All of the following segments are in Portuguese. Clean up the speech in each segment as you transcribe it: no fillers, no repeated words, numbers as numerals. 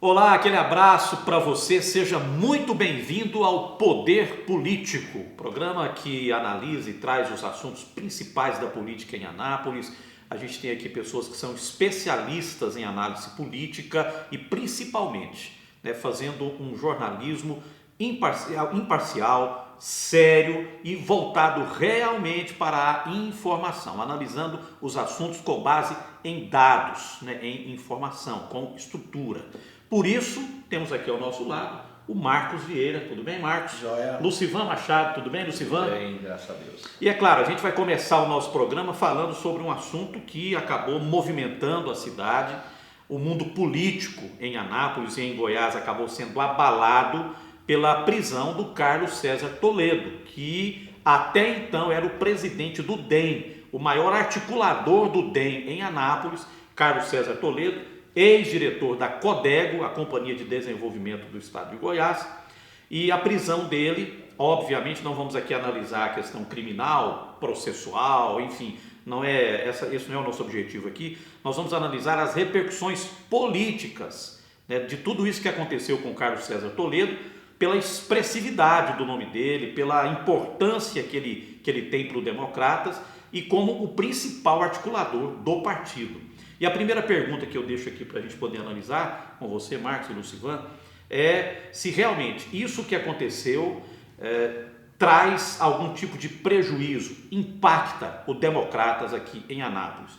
Olá, aquele abraço para você, seja muito bem-vindo ao Poder Político, programa que analisa e traz os assuntos principais da política em Anápolis. A gente tem aqui pessoas que são especialistas em análise política e principalmente fazendo um jornalismo imparcial, sério e voltado realmente para a informação, analisando os assuntos com base em dados, em informação, com estrutura. Por isso, temos aqui ao nosso lado o Marcos Vieira. Tudo bem, Marcos? Joia. Lucivan Machado, tudo bem, Lucivan? Tudo bem, graças a Deus. E é claro, a gente vai começar o nosso programa falando sobre um assunto que acabou movimentando a cidade. O mundo político em Anápolis e em Goiás acabou sendo abalado pela prisão do Carlos César Toledo, que até então era o presidente do DEM, o maior articulador do DEM em Anápolis. Carlos César Toledo, ex-diretor da Codego, a Companhia de Desenvolvimento do Estado de Goiás, e a prisão dele, obviamente não vamos aqui analisar a questão criminal, processual, enfim, esse não é o nosso objetivo aqui. Nós vamos analisar as repercussões políticas de tudo isso que aconteceu com Carlos César Toledo, pela expressividade do nome dele, pela importância que ele tem para os democratas e como o principal articulador do partido. E a primeira pergunta que eu deixo aqui para a gente poder analisar com você, Marcos e Lucivan, é se realmente isso que aconteceu traz algum tipo de prejuízo, impacta os democratas aqui em Anápolis.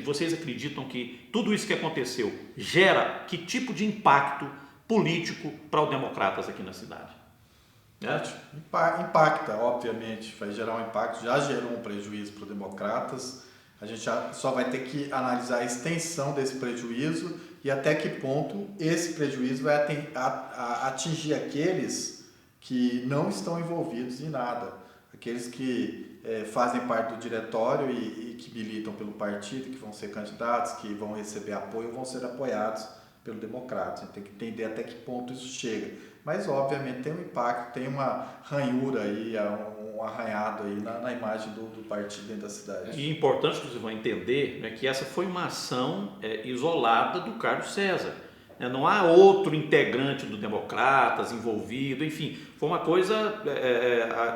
Vocês acreditam que tudo isso que aconteceu gera que tipo de impacto político para os democratas aqui na cidade? Impacta, obviamente, vai gerar um impacto, já gerou um prejuízo para os democratas. A gente só vai ter que analisar a extensão desse prejuízo e até que ponto esse prejuízo vai atingir aqueles que não estão envolvidos em nada, aqueles que fazem parte do diretório e que militam pelo partido, que vão ser candidatos, que vão receber apoio, vão ser apoiados pelo democrata. A gente tem que entender até que ponto isso chega. Mas, obviamente, tem um impacto, tem uma ranhura aí, um arranhado aí na imagem do partido dentro da cidade. E é importante que vocês vão entender que essa foi uma ação isolada do Carlos César. Não há outro integrante do Democratas envolvido, enfim, foi uma coisa,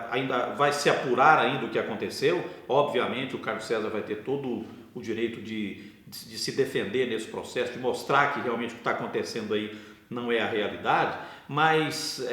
ainda vai se apurar ainda o que aconteceu. Obviamente o Carlos César vai ter todo o direito de se defender nesse processo, de mostrar que realmente o que está acontecendo aí não é a realidade, mas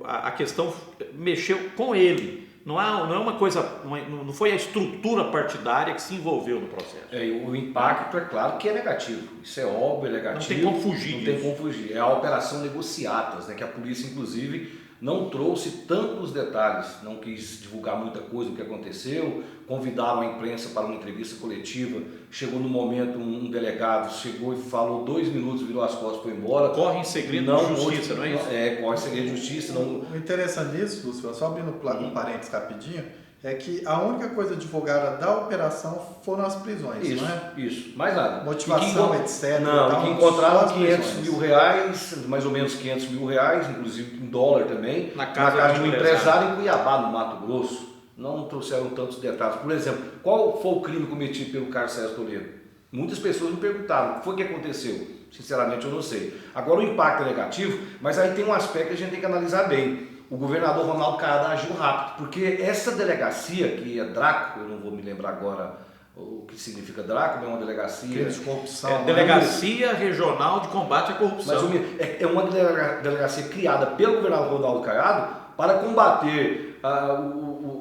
a questão mexeu com ele. Não é uma coisa, não foi a estrutura partidária que se envolveu no processo. O impacto, é claro que é negativo. Isso é óbvio, é negativo. Não tem como fugir disso. Não tem como fugir. É a operação negociatas, que a polícia, inclusive, não trouxe tantos detalhes, não quis divulgar muita coisa do que aconteceu, convidaram a imprensa para uma entrevista coletiva, chegou no momento um delegado, chegou e falou 2 minutos, virou as costas e foi embora. Corre em segredo de justiça, não é isso? Corre em segredo de justiça. Não... O interessante nisso, Lúcio, só abrindo um parênteses rapidinho, é que a única coisa divulgada da operação foram as prisões, isso, não é? Isso, mais nada. Motivação, etc. Não, que encontraram 500 mil reais, mais ou menos 500 mil reais, inclusive em dólar também, na casa de um empresário em Cuiabá, no Mato Grosso. Não trouxeram tantos detalhes. Por exemplo, qual foi o crime cometido pelo Carlos César Toledo? Muitas pessoas me perguntaram, o que foi que aconteceu? Sinceramente eu não sei. Agora o impacto é negativo, mas aí tem um aspecto que a gente tem que analisar bem. O governador Ronaldo Caiado agiu rápido, porque essa delegacia, que é DRACO, eu não vou me lembrar agora o que significa DRACO, é uma delegacia... de corrupção. Delegacia Regional de Combate à Corrupção. Mas é uma delegacia criada pelo governador Ronaldo Caiado para combater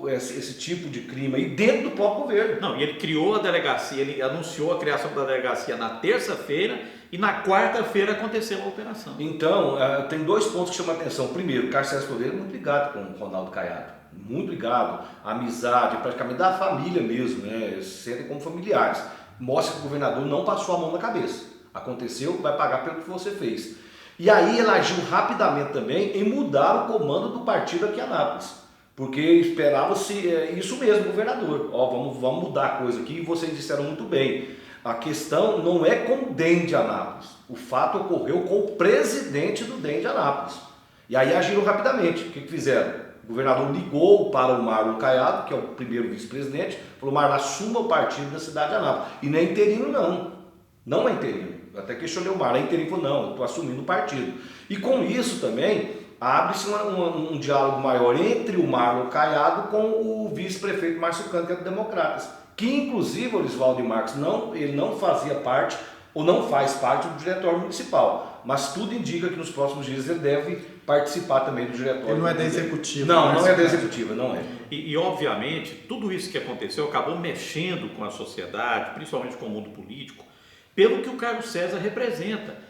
esse tipo de crime aí dentro do próprio governo. Não, e ele criou a delegacia, ele anunciou a criação da delegacia na terça-feira e na quarta-feira aconteceu a operação. Então, tem 2 pontos que chamam a atenção. Primeiro, o Carlos César Toledo é muito ligado com o Ronaldo Caiado, muito ligado, a amizade, praticamente da família mesmo, se sentem como familiares. Mostra que o governador não passou a mão na cabeça. Aconteceu, vai pagar pelo que você fez. E aí ele agiu rapidamente também em mudar o comando do partido aqui em Anápolis. Porque esperava-se isso mesmo, governador. Vamos mudar a coisa aqui, e vocês disseram muito bem. A questão não é com o DEM de Anápolis. O fato ocorreu com o presidente do DEM de Anápolis. E aí agiram rapidamente. O que fizeram? O governador ligou para o Marlon Caiado, que é o primeiro vice-presidente, falou: Marlon, assuma o partido da cidade de Anápolis. E não é interino, não. Não é interino. Eu até questionei o Marlon, é interino? Falou, não, eu estou assumindo o partido. E com isso também, abre-se um diálogo maior entre o Marlon Caiado com o vice-prefeito Márcio Cândido, que é do Democratas. Que inclusive o Orisvaldo Marques ele não fazia parte, ou não faz parte do diretório municipal. Mas tudo indica que nos próximos dias ele deve participar também do diretório. Ele não é da executiva. Não é da executiva, não é. E obviamente, tudo isso que aconteceu acabou mexendo com a sociedade, principalmente com o mundo político, pelo que o Carlos César representa.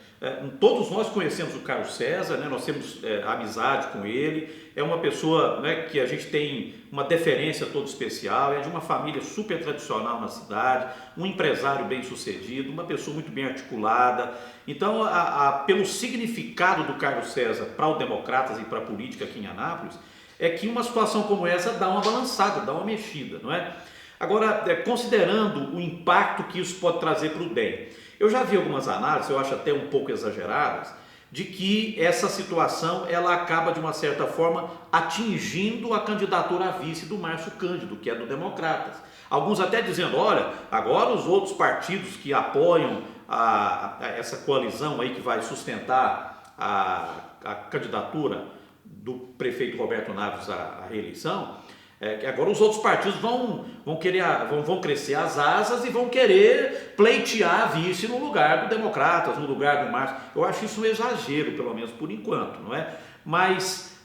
Todos nós conhecemos o Carlos César, né? Nós temos amizade com ele, é uma pessoa, né, que a gente tem uma deferência toda especial, é de uma família super tradicional na cidade, um empresário bem sucedido, uma pessoa muito bem articulada. Então, pelo significado do Carlos César para o Democratas e para a política aqui em Anápolis, é que uma situação como essa dá uma balançada, dá uma mexida, não é? Agora, considerando o impacto que isso pode trazer para o DEM, eu já vi algumas análises, eu acho até um pouco exageradas, de que essa situação ela acaba de uma certa forma atingindo a candidatura a vice do Márcio Cândido, que é do Democratas. Alguns até dizendo, olha, agora os outros partidos que apoiam essa coalizão aí que vai sustentar a candidatura do prefeito Roberto Naves à reeleição, que agora os outros partidos vão crescer as asas e vão querer pleitear a vice no lugar do Democratas, no lugar do Márcio. Eu acho isso um exagero, pelo menos por enquanto, não é? Mas,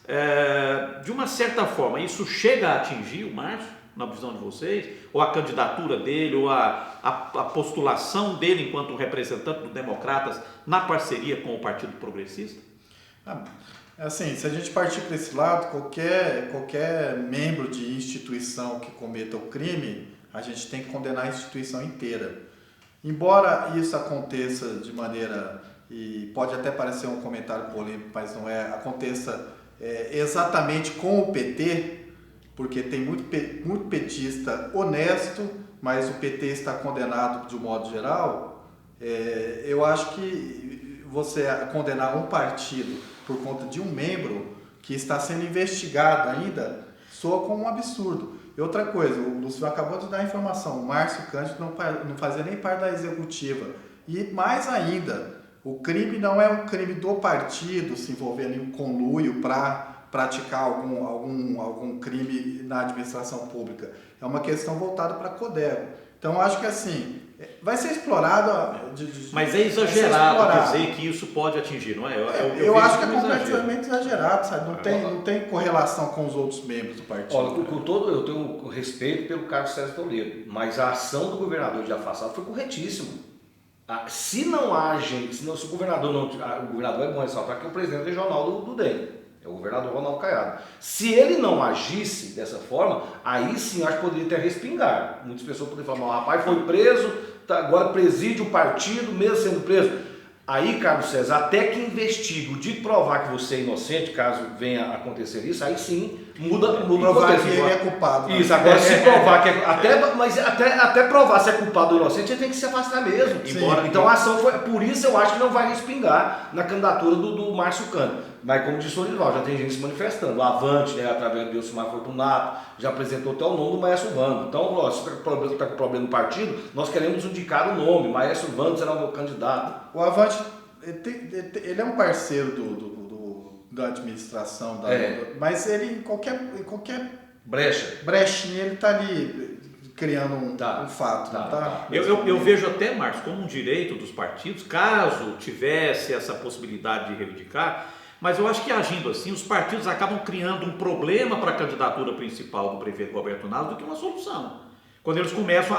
de uma certa forma, isso chega a atingir o Márcio, na visão de vocês? Ou a candidatura dele, ou a postulação dele enquanto representante do Democratas na parceria com o Partido Progressista? Assim, se a gente partir para esse lado, qualquer membro de instituição que cometa o crime, a gente tem que condenar a instituição inteira. Embora isso aconteça de maneira, e pode até parecer um comentário polêmico, mas não é, aconteça exatamente com o PT, porque tem muito petista honesto, mas o PT está condenado de um modo geral. Eu acho que você condenar um partido por conta de um membro que está sendo investigado ainda, soa como um absurdo. E outra coisa, o Lúcio acabou de dar a informação, o Márcio Cândido não fazia nem parte da executiva. E mais ainda, o crime não é um crime do partido se envolvendo em um conluio para praticar algum crime na administração pública. É uma questão voltada para a Codego. Então, eu acho que assim, vai ser explorado. Mas é exagerado dizer que isso pode atingir, não é? Eu acho que é completamente exagerado, sabe? Não tem correlação com os outros membros do partido. Olha, com todo eu tenho respeito pelo Carlos César Toledo, mas a ação do governador de afastado foi corretíssima. Se o governador não. O governador é bom ressaltar que é o presidente regional do DEM. É o governador Ronaldo Caiado. Se ele não agisse dessa forma, aí sim acho que poderia ter respingar. Muitas pessoas poderiam falar, o rapaz foi preso, agora preside o partido, mesmo sendo preso. Aí, Carlos César, até que investigue de provar que você é inocente, caso venha a acontecer isso, aí sim muda provar que ele é culpado. Né? Isso, agora se provar que até provar se é culpado ou inocente, ele tem que se afastar mesmo. Então a ação foi, por isso eu acho que não vai respingar na candidatura do Márcio Cândido. Mas como disse o Orival, já tem gente se manifestando. O Avante, né, através do Elcimar Fortunato, já apresentou até o nome do Maestro Vando. Então, se está com problema no partido, nós queremos indicar o nome. Maestro Vando será o meu candidato. O Avante, ele é um parceiro da administração, mas ele em qualquer brechinha, ele está ali criando um fato. Eu vejo até, Márcio, como um direito dos partidos, caso tivesse essa possibilidade de reivindicar. Mas eu acho que agindo assim, os partidos acabam criando um problema para a candidatura principal do prefeito Roberto Naves do que uma solução. Quando eles começam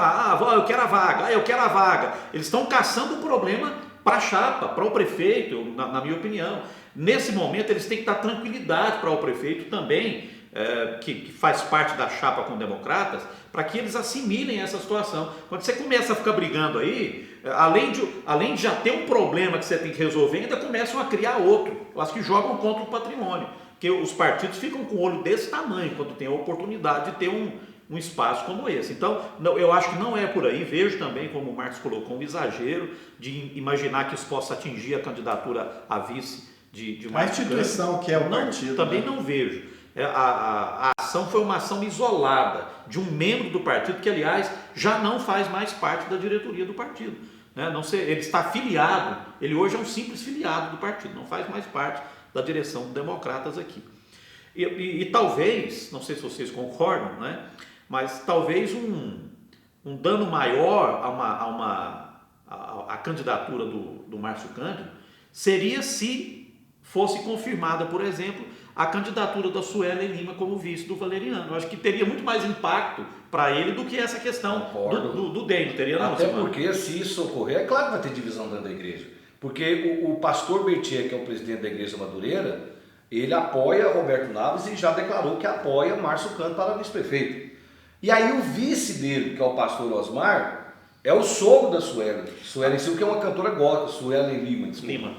eu quero a vaga, eles estão caçando um problema para a chapa, para o prefeito, na minha opinião. Nesse momento eles têm que dar tranquilidade para o prefeito também, que faz parte da chapa com democratas, para que eles assimilem essa situação. Quando você começa a ficar brigando aí, além de já ter um problema que você tem que resolver, ainda começam a criar outro. Eu acho que jogam contra o patrimônio, porque os partidos ficam com o olho desse tamanho quando tem a oportunidade de ter um espaço como esse. Então, eu acho que não é por aí. Vejo também, como o Marcos colocou, um exagero de imaginar que isso possa atingir a candidatura a vice de uma instituição que é o partido. Também não vejo. A ação foi uma ação isolada de um membro do partido que, aliás, já não faz mais parte da diretoria do partido. né? Não ser, ele está filiado, ele hoje é um simples filiado do partido, não faz mais parte da direção dos democratas aqui. E talvez, não sei se vocês concordam, né? Mas talvez um dano maior a candidatura do Márcio Cândido seria se fosse confirmada, por exemplo, a candidatura da Suelen Lima como vice do Valeriano. Eu acho que teria muito mais impacto para ele do que essa questão do DEM, não teria não? Até porque se isso ocorrer, é claro que vai ter divisão dentro da igreja. Porque o pastor Bertier, que é o presidente da igreja Madureira, ele apoia Roberto Naves e já declarou que apoia Márcio Cândido para vice-prefeito. E aí o vice dele, que é o pastor Osmar, é o sogro da Suelen Silva, que é uma cantora gospel, Suelen Lima,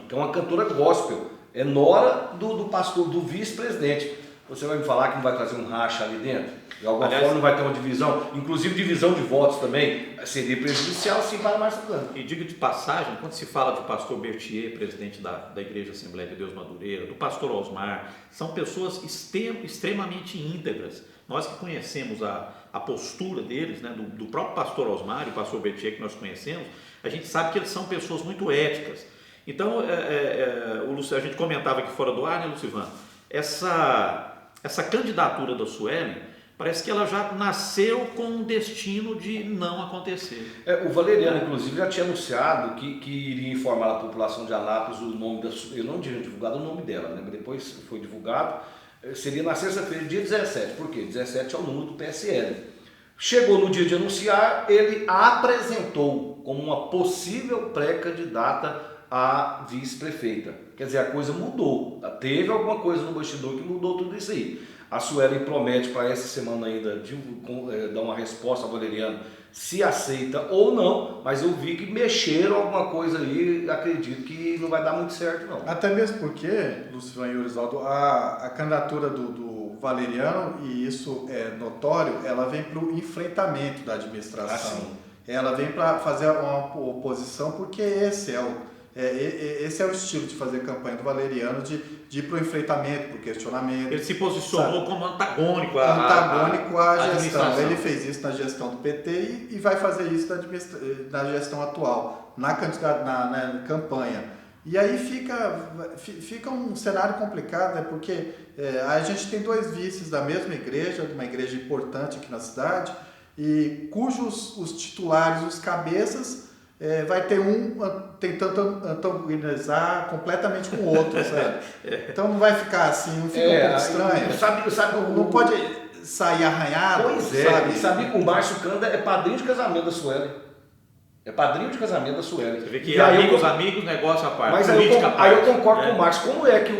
que é uma cantora gospel, é nora do pastor, do vice-presidente. Você vai me falar que não vai trazer um racha ali dentro? De alguma forma não vai ter uma divisão, inclusive divisão de votos também, seria prejudicial sim para Márcio Cândido. E diga de passagem, quando se fala de pastor Bertier, presidente da Igreja Assembleia de Deus Madureira, do pastor Osmar, são pessoas extremamente íntegras. Nós que conhecemos a postura deles, né, do próprio pastor Osmar e o pastor Bertier que nós conhecemos, a gente sabe que eles são pessoas muito éticas. Então, a gente comentava aqui fora do ar, né, Lucivano? Essa candidatura da Suelen, parece que ela já nasceu com um destino de não acontecer. O Valeriano, inclusive, já tinha anunciado que iria informar a população de Anápolis o nome da Suelen. Eu não tinha divulgado o nome dela, né? Mas depois foi divulgado. Seria na sexta-feira, dia 17. Por quê? 17 é o número do PSL. Chegou no dia de anunciar, ele a apresentou como uma possível pré-candidata a vice-prefeita. Quer dizer, a coisa mudou. Teve alguma coisa no bastidor que mudou tudo isso aí. A Suelen promete para essa semana ainda dar uma resposta ao Valeriano se aceita ou não, mas eu vi que mexeram alguma coisa aí, acredito que não vai dar muito certo não. Até mesmo porque, Lucivano e Orivaldo, a candidatura do Valeriano, e isso é notório, ela vem para o enfrentamento da administração. Ela vem para fazer uma oposição, porque esse é o estilo de fazer campanha do Valeriano, de ir para o enfrentamento, para o questionamento. Ele se posicionou, sabe, como antagônico à gestão. Ele fez isso na gestão do PT e vai fazer isso na gestão atual, na campanha. E aí fica um cenário complicado, né? Porque a gente tem dois vices da mesma igreja, de uma igreja importante aqui na cidade, e cujos os titulares, os cabeças, vai ter um tentando antagonizar completamente com o outro, sabe? Então não vai ficar assim, não fica um pouco estranho. Não pode sair arranhado. Pois é, sabe, o Márcio Cândido é padrinho de casamento da Suelen. É padrinho de casamento da Suelen. Você vê que amigos, negócio à parte. Mas aí eu concordo com o Márcio. Como é que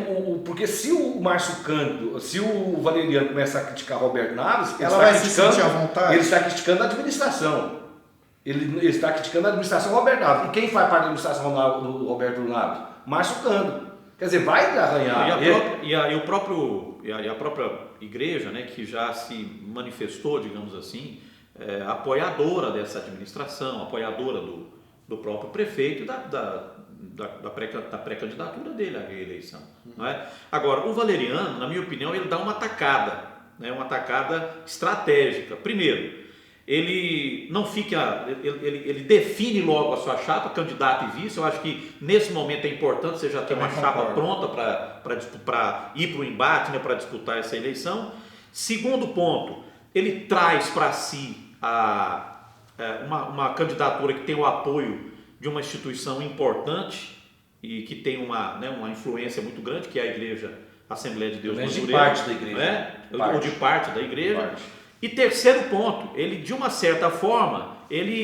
porque se o Márcio Cândido, se o Valeriano começar a criticar Roberto Naves, ela vai se sentir à vontade. Ele está criticando a administração. Ele está criticando a administração Roberto Naves. E quem faz parte da administração do Roberto Naves? Márcio Cândido. Quer dizer, vai arranhar. E a própria igreja, né, que já se manifestou, digamos assim, apoiadora dessa administração, apoiadora do próprio prefeito e da pré-candidatura dele à reeleição. Não é? Agora, o Valeriano, na minha opinião, ele dá uma atacada, né, uma atacada estratégica. Primeiro, ele não fica, ele define logo a sua chapa, candidato e vice. Eu acho que nesse momento é importante você já ter uma chapa pronta para ir para o embate, né, para disputar essa eleição. Segundo ponto, ele traz para si uma candidatura que tem o apoio de uma instituição importante e que tem uma influência muito grande, que é a Igreja Assembleia de Deus Madureira. De parte da igreja. Ou de parte da igreja. E terceiro ponto, ele de uma certa forma, ele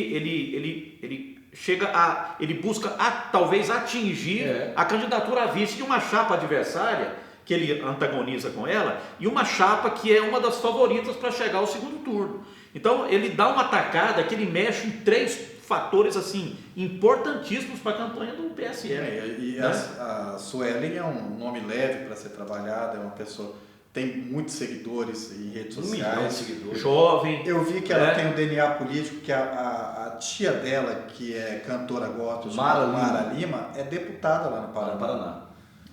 busca talvez atingir a candidatura a vice de uma chapa adversária, que ele antagoniza com ela, e uma chapa que é uma das favoritas para chegar ao segundo turno. Então ele dá uma atacada que ele mexe em três fatores assim importantíssimos para a campanha do PSL. A Suelen é um nome leve para ser trabalhado, é uma pessoa... Tem muitos seguidores em redes sociais. 1 milhão de seguidores. Jovem. Eu vi que ela tem um DNA político, que a tia dela, que é cantora gospel, Mara Lima, é deputada lá no Paraná.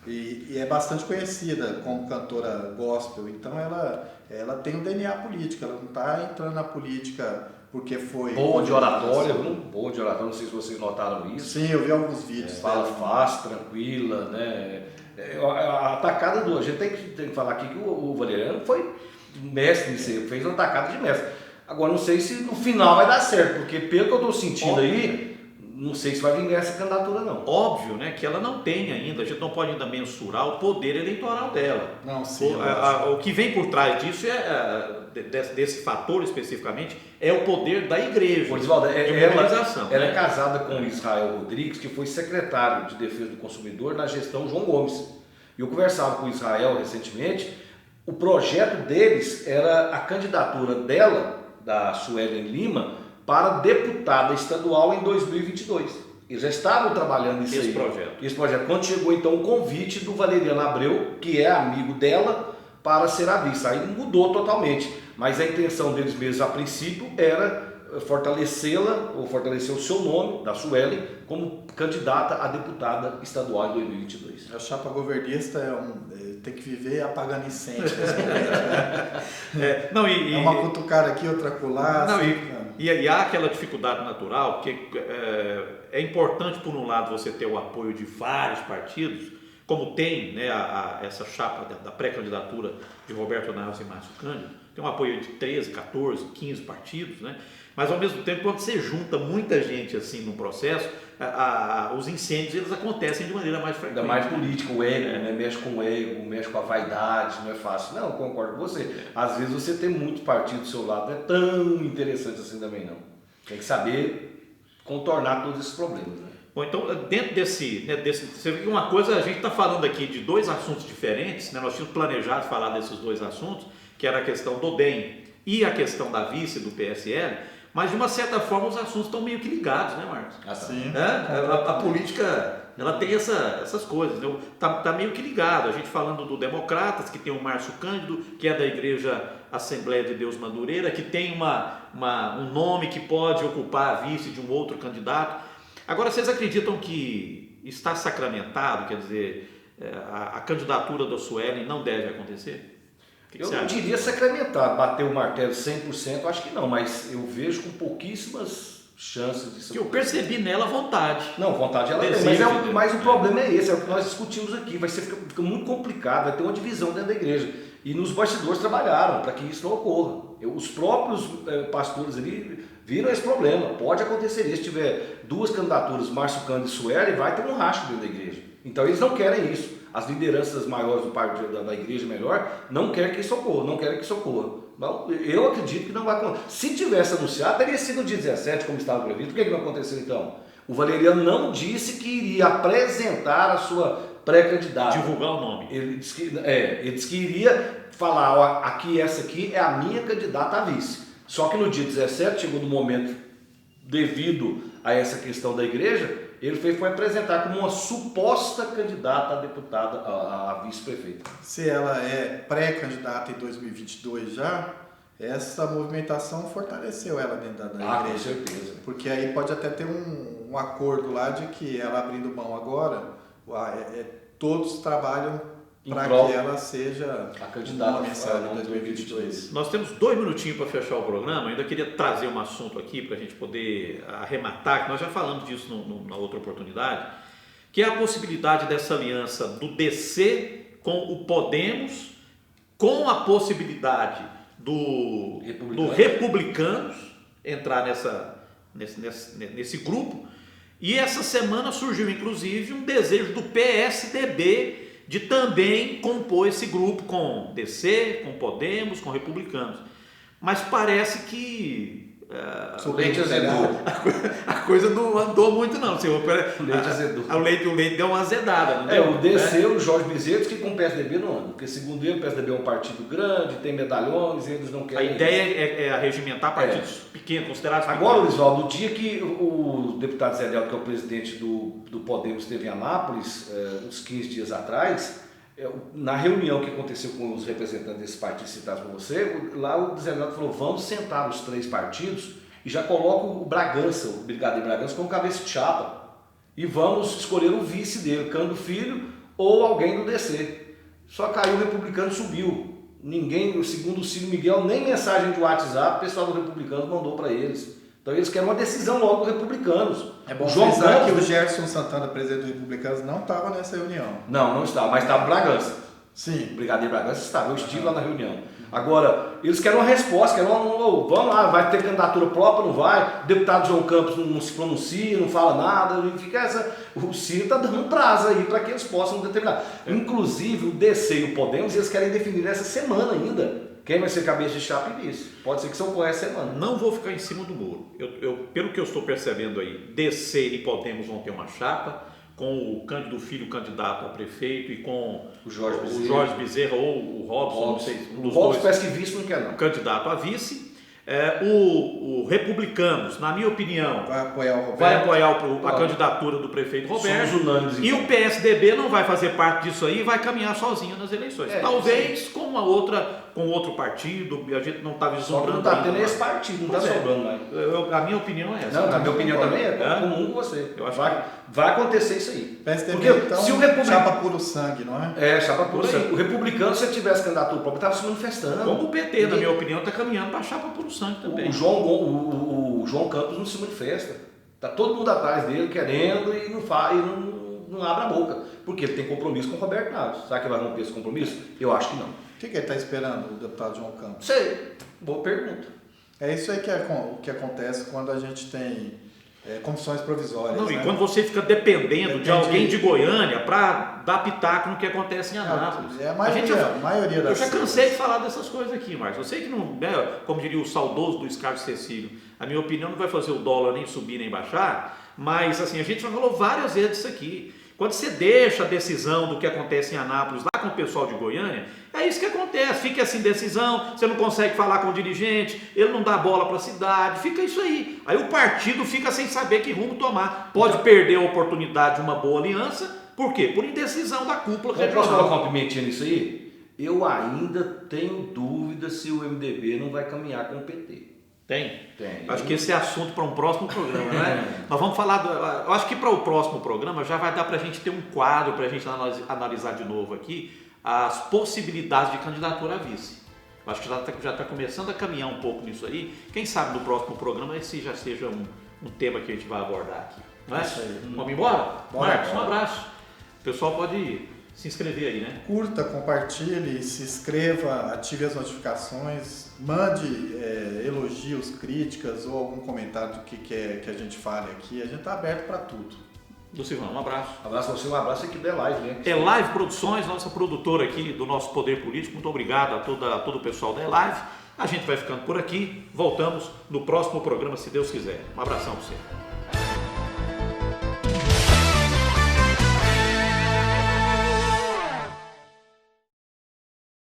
E é bastante conhecida como cantora gospel. Então ela tem um DNA político, ela não está entrando na política porque foi... Boa de oratória, boa de oratória, não sei se vocês notaram isso. Sim, eu vi alguns vídeos. Fala fácil, tranquila, né? A atacada a gente tem que falar aqui que o Valeriano foi mestre nisso aí, fez uma atacada de mestre. Agora não sei se no final vai dar certo, porque pelo que eu estou sentindo aí, não sei se vai vingar essa candidatura não. Óbvio, né, que ela não tem ainda, a gente não pode ainda mensurar o poder eleitoral dela. Não, sim. O que vem por trás disso desse fator especificamente, é o poder da igreja. Oswaldo, ela né? é casada com Israel Rodrigues, que foi secretário de Defesa do Consumidor na gestão João Gomes. E eu conversava com Israel recentemente, o projeto deles era a candidatura dela, da Suelen Lima, para deputada estadual em 2022. Eles já estavam trabalhando esse projeto. Quando chegou então o convite do Valeriano Abreu, que é amigo dela, para ser a vice. Aí mudou totalmente. Mas a intenção deles mesmos, a princípio, era fortalecê-la, ou fortalecer o seu nome, da Suelen, como candidata a deputada estadual em 2022. A chapa governista tem que viver apagando incêndio. É uma cutucada aqui, outra colar. E há aquela dificuldade natural, porque é importante, por um lado, você ter o apoio de vários partidos, como tem, né, essa chapa da pré-candidatura de Roberto Naves e Márcio Cândido, tem um apoio de 13, 14, 15 partidos, né? Mas ao mesmo tempo, quando você junta muita gente assim no processo, os incêndios eles acontecem de maneira mais frequente. Ainda mais política, o ego, né? Mexe com o ego, mexe com a vaidade, não é fácil. Não, concordo com você. Às vezes você tem muitos partidos do seu lado, não é tão interessante assim também não. Tem que saber contornar todos esses problemas, né? Bom, então, dentro desse, você vê que uma coisa, a gente está falando aqui de dois assuntos diferentes, né? Nós tínhamos planejado falar desses dois assuntos, que era a questão do DEM e a questão da vice do PSL, mas de uma certa forma os assuntos estão meio que ligados, né, Marcos? Sim. A política, ela tem essas coisas, né? Tá meio que ligado. A gente falando do Democratas, que tem o Márcio Cândido, que é da Igreja Assembleia de Deus Madureira, que tem um nome que pode ocupar a vice de um outro candidato. Agora, vocês acreditam que está sacramentado, quer dizer, a candidatura da Suelen não deve acontecer? Eu não diria sacramentar, bater o martelo 100%, acho que não, mas eu vejo com pouquíssimas chances disso. Que eu percebi nela vontade. Não, vontade ela tem, mas o problema é esse, é o que nós discutimos aqui, fica muito complicado, vai ter uma divisão dentro da igreja. E nos bastidores trabalharam para que isso não ocorra. Os próprios pastores ali viram esse problema, pode acontecer isso, se tiver duas candidaturas, Márcio Cândido e Suelen, vai ter um rastro dentro da igreja. Então eles não querem isso. As lideranças maiores do partido da igreja melhor não querem que isso ocorra, não querem que isso ocorra. Não, eu acredito que não vai acontecer. Se tivesse anunciado, teria sido no dia 17, como estava previsto. Por que não aconteceu então? O Valeriano não disse que iria apresentar a sua pré-candidata. Divulgar o nome. Ele disse que iria falar, ó, essa aqui é a minha candidata a vice. Só que no dia 17, chegou no momento, devido a essa questão da igreja, ele foi apresentar como uma suposta candidata a deputada, a vice-prefeita. Se ela é pré-candidata em 2022 já, essa movimentação fortaleceu ela dentro da igreja. Com certeza. Porque aí pode até ter um acordo lá de que ela abrindo mão agora, todos trabalham para que ela seja a candidata em 2022. Nós temos 2 minutinhos para fechar o programa. Eu ainda queria trazer um assunto aqui para a gente poder arrematar, que nós já falamos disso na outra oportunidade, que é a possibilidade dessa aliança do DC com o Podemos, com a possibilidade do Republicanos entrar nesse grupo. E essa semana surgiu inclusive um desejo do PSDB de também compor esse grupo com DC, com Podemos, com Republicanos. Mas parece que o leite azedou. A coisa não andou muito não, senhor. O leite azedou. O leite deu uma azedada. O DC, o Jorge Bezerra, diz que com o PSDB não anda, porque segundo ele, o PSDB é um partido grande, tem medalhões, eles não querem... A ideia é arregimentar partidos pequenos, considerados pequenos. Agora, Oswaldo, no dia que o deputado Zé Delto, que é o presidente do Podemos, esteve em Anápolis, uns 15 dias atrás, na reunião que aconteceu com os representantes desses partidos citados por você, lá o Zé Delto falou, vamos sentar os 3 partidos e já coloca o Bragança, o Brigadeiro Bragança, como cabeça de chapa. E vamos escolher o vice dele, Cândido Filho ou alguém do DC. Só caiu o Republicano, subiu. ninguém, segundo o Ciro Miguel, nem mensagem de WhatsApp o pessoal do Republicanos mandou para eles. Então eles querem uma decisão logo dos Republicanos. É bom João frisar que Campos, o Gerson Santana, presidente do Republicanos, não estava nessa reunião. não estava, mas estava Bragança. Sim. O Brigadeiro Bragança estava, eu estive lá na reunião. Agora, eles querem uma resposta, querem vamos lá, vai ter candidatura própria, não vai? O deputado João Campos não se pronuncia, não fala nada, fica o Ciro está dando um prazo aí para que eles possam determinar. Inclusive, o DC e o Podemos, eles querem definir essa semana ainda quem vai ser cabeça de chapa e vice. Pode ser que se ocorra essa semana. Não vou ficar em cima do muro. Pelo que eu estou percebendo aí, DC e Podemos vão ter uma chapa, com o Cândido Filho candidato a prefeito e com O Jorge Bezerra ou o Robson, não sei, um dos o Robson dois, parece que vice não quer não. candidato a vice. O Republicanos, na minha opinião, Vai apoiar o Roberto. vai apoiar a candidatura do prefeito Roberto. Somos unânimes, E então. o PSDB não vai fazer parte disso aí e vai caminhar sozinho nas eleições. Talvez com outro partido, a gente não está Só que vislumbrando. não está ainda, tendo mas- esse partido, não Pois está é. sobrando mais. A minha opinião é essa. Não, na minha opinião também é É? comum com você. Eu acho vai acontecer isso aí. PSDB, Porque então, se o Republicano... chapa puro sangue, não é? É, chapa Por pura. aí. O republicano, se ele tivesse candidatura própria, estava se manifestando. Como o PT, na Ninguém- minha opinião, está caminhando para a chapa puro sangue também. O João Campos não se manifesta. Está todo mundo atrás dele querendo e não faz, e não abre a boca. Porque ele tem compromisso com o Roberto Naves. Será que vai romper esse compromisso? Eu acho que não. O que ele está esperando, o deputado João Campos? Sei. Boa pergunta. É isso aí o que acontece quando a gente tem comissões provisórias. Não, né? e quando você fica dependendo de Depende- alguém de Goiânia para dar pitaco no que acontece em Anápolis. É a maioria Eu das já cansei de falar dessas coisas aqui, Marcos. Eu sei que não, né, como diria o saudoso Luiz Carlos Cecílio, a minha opinião não vai fazer o dólar nem subir nem baixar, mas assim, a gente já falou várias vezes isso aqui. Quando você deixa a decisão do que acontece em Anápolis lá com o pessoal de Goiânia, é isso que acontece. Fica essa indecisão, você não consegue falar com o dirigente, ele não dá bola para a cidade, fica isso aí. Aí o partido fica sem saber que rumo tomar. Pode perder a oportunidade de uma boa aliança, por quê? Por indecisão da cúpula Posso regional. colocar uma pimentinha nisso aí? Eu ainda tenho dúvida se o MDB não vai caminhar com o PT. Tem? Tem. Acho que esse é assunto para um próximo programa, né? Nós vamos falar eu acho que para o próximo programa já vai dar para a gente ter um quadro para a gente analisar de novo aqui as possibilidades de candidatura a vice. Eu acho que já está começando a caminhar um pouco nisso aí. Quem sabe no próximo programa esse já seja um tema que a gente vai abordar aqui. Não é? Isso aí. Vamos embora? Bora, Marcos, um bora. abraço. O pessoal pode se inscrever aí, né? Curta, compartilhe, se inscreva, ative as notificações, mande elogios, críticas ou algum comentário do que quer que a gente fale aqui. A gente está aberto para tudo. Do Silvão, um abraço. Abraço a você, um abraço aqui da Live, né? É Live Produções, nossa produtora aqui do nosso Poder Político. Muito obrigado a todo o pessoal da Live. A gente vai ficando por aqui. Voltamos no próximo programa, se Deus quiser. Um abração para você.